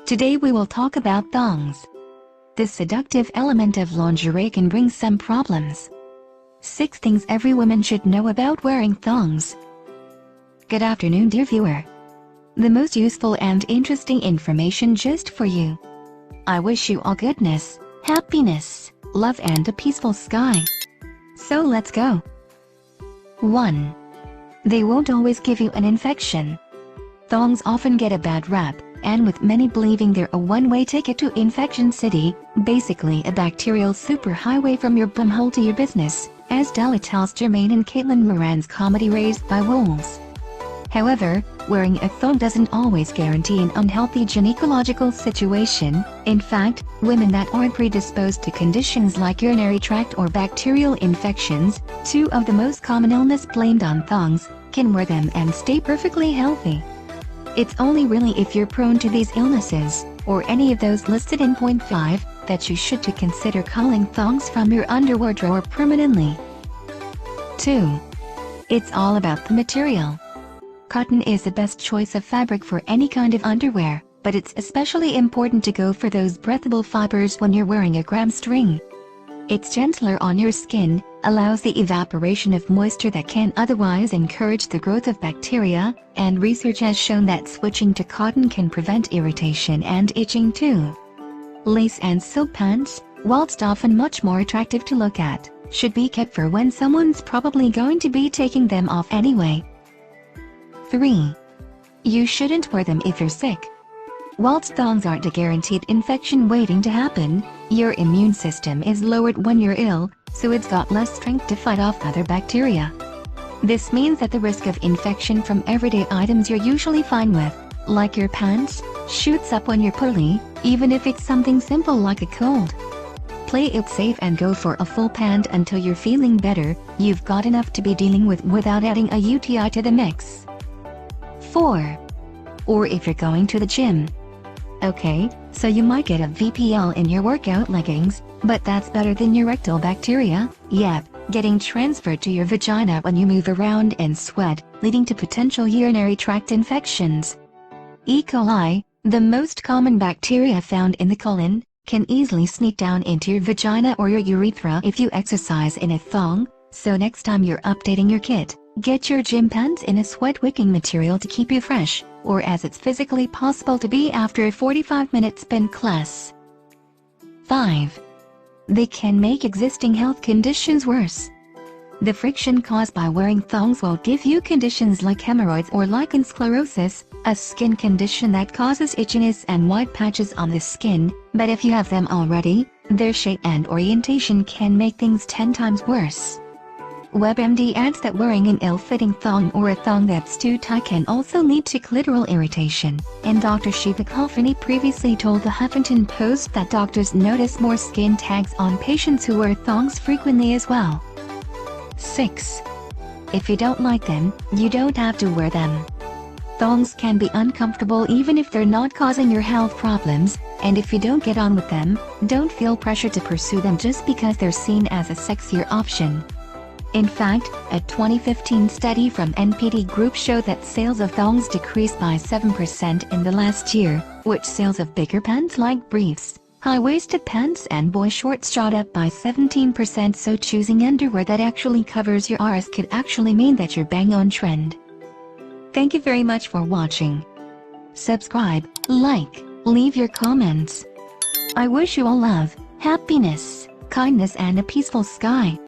Today we will talk about thongs. This seductive element of lingerie can bring some problems. 6 things every woman should know about wearing thongs. Good afternoon, dear viewer. The most useful and interesting information just for you. I wish you all goodness, happiness, love and a peaceful sky. So let's go. 1. They won't always give you an infection. Thongs often get a bad rap, and with many believing they're a one-way ticket to Infection City, basically a bacterial superhighway from your bumhole to your business, as Della tells Jermaine in Caitlin Moran's comedy Raised by Wolves. However, wearing a thong doesn't always guarantee an unhealthy gynecological situation. In fact, women that aren't predisposed to conditions like urinary tract or bacterial infections, 2 of the most common illnesses blamed on thongs, can wear them and stay perfectly healthy. It's only really if you're prone to these illnesses, or any of those listed in point 5, that you should to consider culling thongs from your underwear drawer permanently. 2. It's all about the material. Cotton is the best choice of fabric for any kind of underwear, but it's especially important to go for those breathable fibers when you're wearing a gram string. It's gentler on your skin, allows the evaporation of moisture that can otherwise encourage the growth of bacteria, and research has shown that switching to cotton can prevent irritation and itching too. Lace and silk pants, whilst often much more attractive to look at, should be kept for when someone's probably going to be taking them off anyway. 3. You shouldn't wear them if you're sick. Whilst thongs aren't a guaranteed infection waiting to happen, your immune system is lowered when you're ill, so it's got less strength to fight off other bacteria. This means that the risk of infection from everyday items you're usually fine with, like your pants, shoots up when you're poorly, even if it's something simple like a cold. Play it safe and go for a full pant until you're feeling better. You've got enough to be dealing with without adding a UTI to the mix. 4. Or if you're going to the gym. Okay, so you might get a VPL in your workout leggings, but that's better than your rectal bacteria, yep, getting transferred to your vagina when you move around and sweat, leading to potential urinary tract infections. E. coli, the most common bacteria found in the colon, can easily sneak down into your vagina or your urethra if you exercise in a thong, so next time you're updating your kit, get your gym pants in a sweat-wicking material to keep you fresh, or as it's physically possible to be after a 45-minute spin class. 5. They can make existing health conditions worse. The friction caused by wearing thongs won't give you conditions like hemorrhoids or lichen sclerosis, a skin condition that causes itchiness and white patches on the skin, but if you have them already, their shape and orientation can make things 10 times worse. WebMD adds that wearing an ill-fitting thong or a thong that's too tight can also lead to clitoral irritation, and Dr. Shiva Kalfani previously told the Huffington Post that doctors notice more skin tags on patients who wear thongs frequently as well. 6. If you don't like them, you don't have to wear them. Thongs can be uncomfortable even if they're not causing your health problems, and if you don't get on with them, don't feel pressure to pursue them just because they're seen as a sexier option. In fact, a 2015 study from NPD Group showed that sales of thongs decreased by 7% in the last year, which sales of bigger pants like briefs, high-waisted pants and boy shorts shot up by 17%, so choosing underwear that actually covers your arse could actually mean that you're bang on trend. Thank you very much for watching. Subscribe, like, leave your comments. I wish you all love, happiness, kindness and a peaceful sky.